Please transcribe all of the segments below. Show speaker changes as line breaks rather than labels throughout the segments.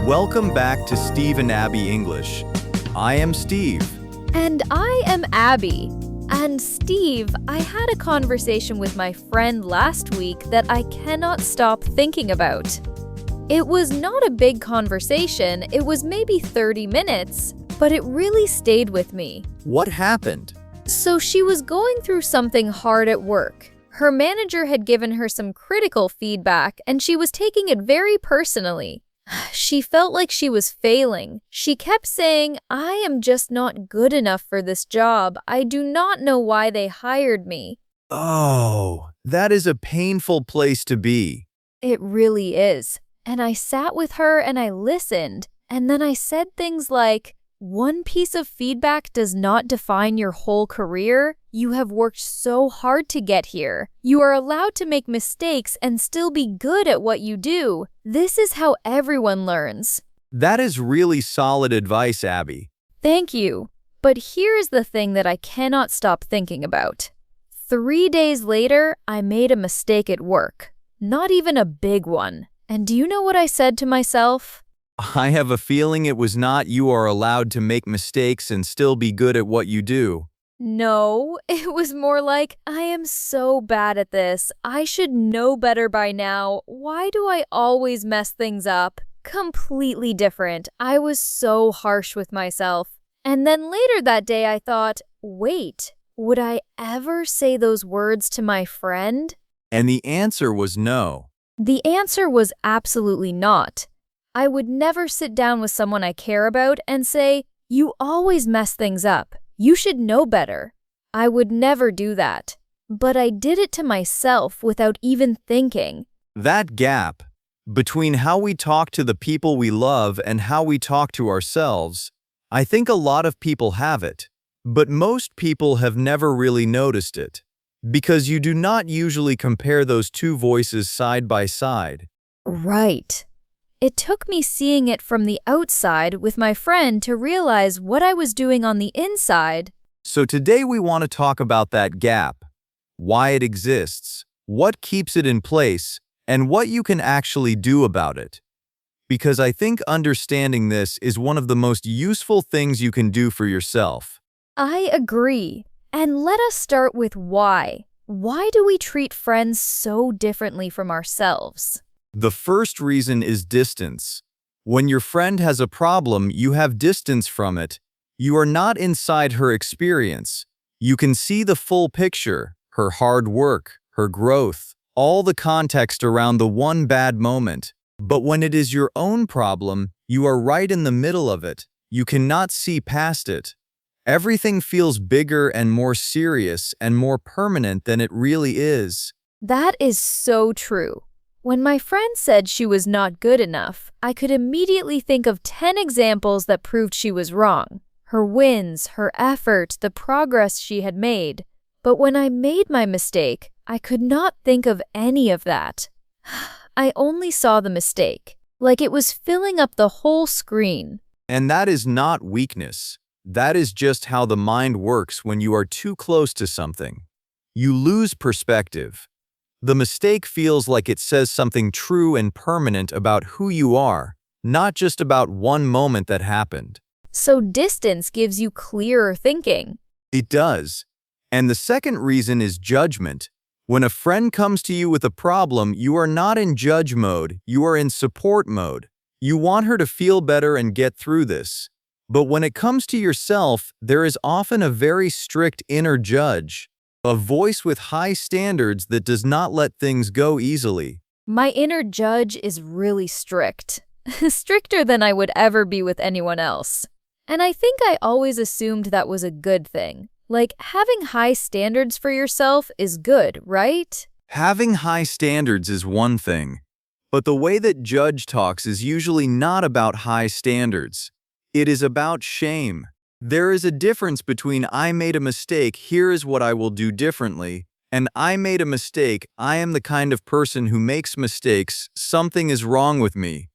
Welcome back to Steve and Abby English. I am Steve.
And I am Abby. And Steve, I had a conversation with my friend last week that I cannot stop thinking about. It was not a big conversation, it was maybe 30 minutes, but it really stayed with me.
What happened?
So she was going through something hard at work. Her manager had given her some critical feedback, and she was taking it very personally. She felt like she was failing. She kept saying, "I am just not good enough for this job. I do not know why they hired me."
Oh, that is a painful place to be.
It really is. And I sat with her and I listened, and then I said things like, "One piece of feedback does not define your whole career. You have worked so hard to get here. You are allowed to make mistakes and still be good at what you do. This is how everyone learns."
That is really solid advice, Abby.
Thank you. But here's the thing that I cannot stop thinking about. 3 days later, I made a mistake at work. Not even a big one. And do you know what I said to myself?
I have a feeling it was not "you are allowed to make mistakes and still be good at what you do."
No, it was more like, "I am so bad at this. I should know better by now. Why do I always mess things up?" Completely different. I was so harsh with myself. And then later that day I thought, wait, would I ever say those words to my friend?
And the answer was no.
The answer was absolutely not. I would never sit down with someone I care about and say, "You always mess things up. You should know better." I would never do that. But I did it to myself without even thinking.
That gap between how we talk to the people we love and how we talk to ourselves, I think a lot of people have it. But most people have never really noticed it. Because you do not usually compare those two voices side by side.
Right. It took me seeing it from the outside with my friend to realize what I was doing on the inside.
So today we want to talk about that gap, why it exists, what keeps it in place, and what you can actually do about it. Because I think understanding this is one of the most useful things you can do for yourself.
I agree. And let us start with why. Why do we treat friends so differently from ourselves?
The first reason is distance. When your friend has a problem, you have distance from it. You are not inside her experience. You can see the full picture, her hard work, her growth, all the context around the one bad moment. But when it is your own problem, you are right in the middle of it. You cannot see past it. Everything feels bigger and more serious and more permanent than it really is.
That is so true. When my friend said she was not good enough, I could immediately think of 10 examples that proved she was wrong. Her wins, her effort, the progress she had made. But when I made my mistake, I could not think of any of that. I only saw the mistake, like it was filling up the whole screen.
And that is not weakness. That is just how the mind works when you are too close to something. You lose perspective. The mistake feels like it says something true and permanent about who you are, not just about one moment that happened.
So distance gives you clearer thinking.
It does. And the second reason is judgment. When a friend comes to you with a problem, you are not in judge mode, you are in support mode. You want her to feel better and get through this. But when it comes to yourself, there is often a very strict inner judge, a voice with high standards that does not let things go easily.
My inner judge is really strict, stricter than I would ever be with anyone else. And I think I always assumed that was a good thing. Like, having high standards for yourself is good, right?
Having high standards is one thing, but the way that judge talks is usually not about high standards. It is about shame. There is a difference between "I made a mistake, here is what I will do differently," and "I made a mistake, I am the kind of person who makes mistakes, something is wrong with me."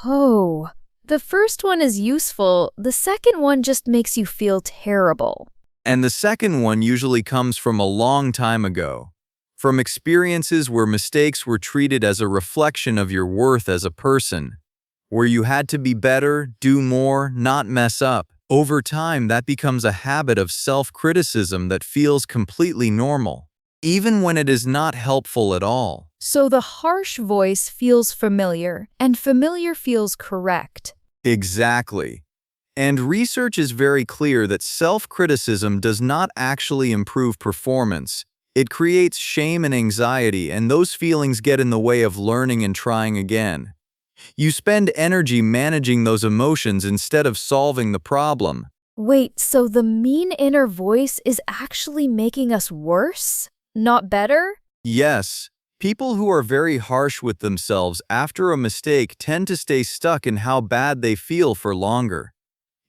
Oh, the first one is useful, the second one just makes you feel terrible.
And the second one usually comes from a long time ago, from experiences where mistakes were treated as a reflection of your worth as a person. where you had to be better, do more, not mess up. Over time, that becomes a habit of self-criticism that feels completely normal, even when it is not helpful at all.
So the harsh voice feels familiar, and familiar feels correct.
Exactly. And research is very clear that self-criticism does not actually improve performance. It creates shame and anxiety, and those feelings get in the way of learning and trying again. You spend energy managing those emotions instead of solving the problem.
Wait, so the mean inner voice is actually making us worse? Not better?
Yes, people who are very harsh with themselves after a mistake tend to stay stuck in how bad they feel for longer.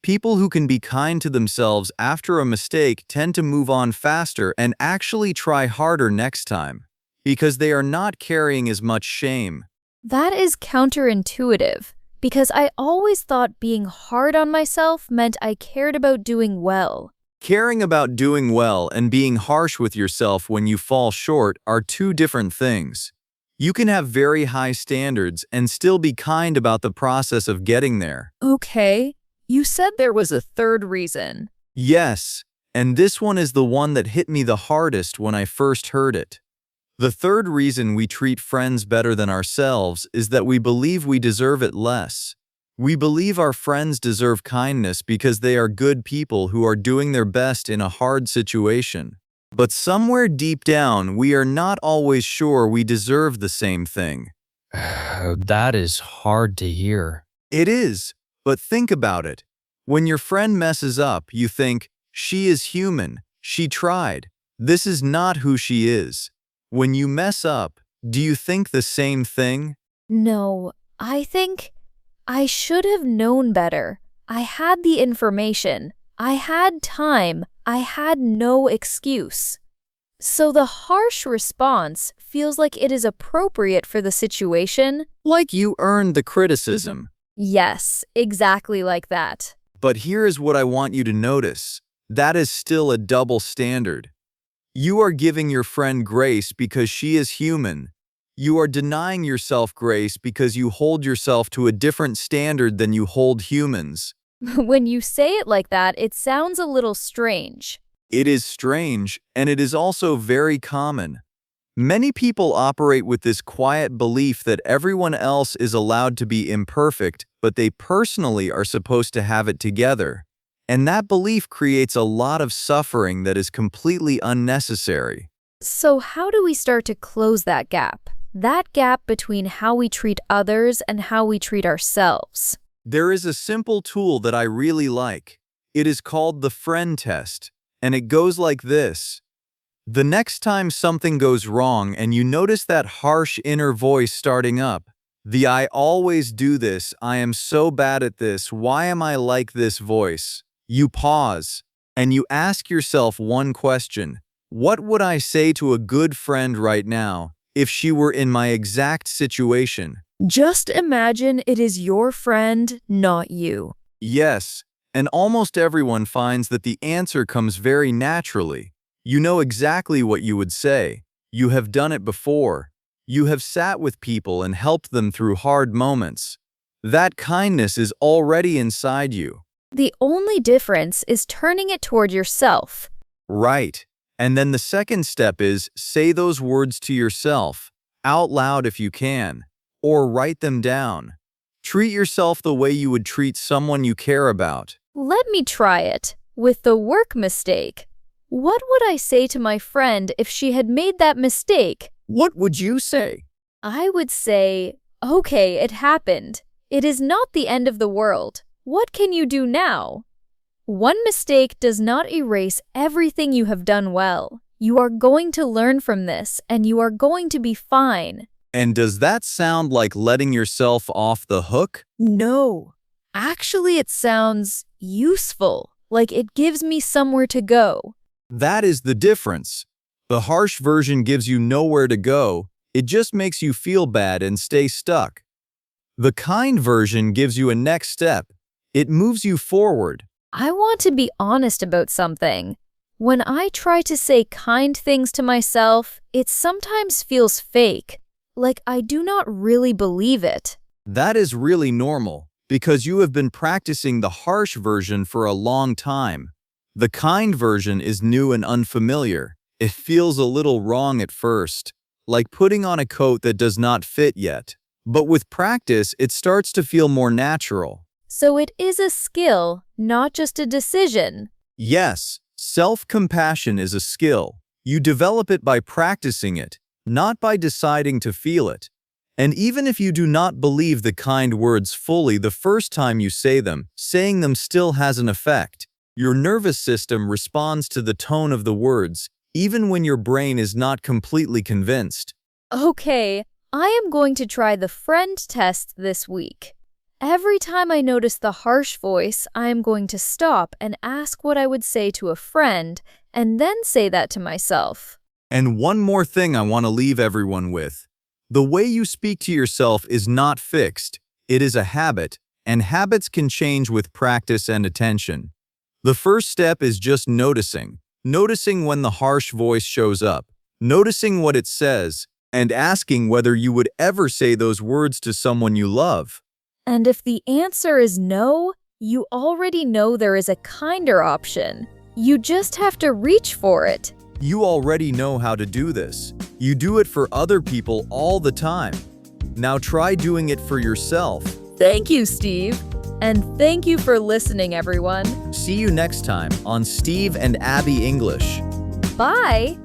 People who can be kind to themselves after a mistake tend to move on faster and actually try harder next time, because they are not carrying as much shame.
That is counterintuitive, because I always thought being hard on myself meant I cared about doing well.
Caring about doing well and being harsh with yourself when you fall short are two different things. You can have very high standards and still be kind about the process of getting there.
Okay, you said there was a third reason.
Yes, and this one is the one that hit me the hardest when I first heard it. The third reason we treat friends better than ourselves is that we believe we deserve it less. We believe our friends deserve kindness because they are good people who are doing their best in a hard situation. But somewhere deep down, we are not always sure we deserve the same thing.
That is hard to hear.
It is, but think about it. When your friend messes up, you think, she is human, she tried. This is not who she is. When you mess up, do you think the same thing?
No, I think I should have known better. I had the information. I had time. I had no excuse. So the harsh response feels like it is appropriate for the situation.
Like you earned the criticism.
Yes, exactly like that.
But here is what I want you to notice. That is still a double standard. You are giving your friend grace because she is human. You are denying yourself grace because you hold yourself to a different standard than you hold humans.
When you say it like that, it sounds a little strange.
It is strange, and it is also very common. Many people operate with this quiet belief that everyone else is allowed to be imperfect, but they personally are supposed to have it together. And that belief creates a lot of suffering that is completely unnecessary.
So how do we start to close that gap? That gap between how we treat others and how we treat ourselves.
There is a simple tool that I really like. It is called the friend test, and it goes like this. The next time something goes wrong and you notice that harsh inner voice starting up, the "I always do this, I am so bad at this, why am I like this" voice, you pause, and you ask yourself one question. What would I say to a good friend right now if she were in my exact situation?
Just imagine it is your friend, not you.
Yes, and almost everyone finds that the answer comes very naturally. You know exactly what you would say. You have done it before. You have sat with people and helped them through hard moments. That kindness is already inside you.
The only difference is turning it toward yourself.
Right. And then the second step is say those words to yourself, out loud if you can, or write them down. Treat yourself the way you would treat someone you care about.
Let me try it. With the work mistake. What would I say to my friend if she had made that mistake?
What would you say?
I would say, okay, it happened. It is not the end of the world. What can you do now? One mistake does not erase everything you have done well. You are going to learn from this, and you are going to be fine.
And does that sound like letting yourself off the hook?
No. Actually, it sounds useful, like it gives me somewhere to go.
That is the difference. The harsh version gives you nowhere to go. It just makes you feel bad and stay stuck. The kind version gives you a next step. It moves you forward.
I want to be honest about something. When I try to say kind things to myself, it sometimes feels fake, like I do not really believe it.
That is really normal, because you have been practicing the harsh version for a long time. The kind version is new and unfamiliar. It feels a little wrong at first, like putting on a coat that does not fit yet. But with practice, it starts to feel more natural.
So it is a skill, not just a decision.
Yes, self-compassion is a skill. You develop it by practicing it, not by deciding to feel it. And even if you do not believe the kind words fully the first time you say them, saying them still has an effect. Your nervous system responds to the tone of the words, even when your brain is not completely convinced.
Okay, I am going to try the friend test this week. Every time I notice the harsh voice, I am going to stop and ask what I would say to a friend, and then say that to myself.
And one more thing I want to leave everyone with. The way you speak to yourself is not fixed. It is a habit, and habits can change with practice and attention. The first step is just noticing. Noticing when the harsh voice shows up, noticing what it says, and asking whether you would ever say those words to someone you love.
And if the answer is no, you already know there is a kinder option. You just have to reach for it.
You already know how to do this. You do it for other people all the time. Now try doing it for yourself.
Thank you, Steve. And thank you for listening, everyone.
See you next time on Steve and Abby English.
Bye!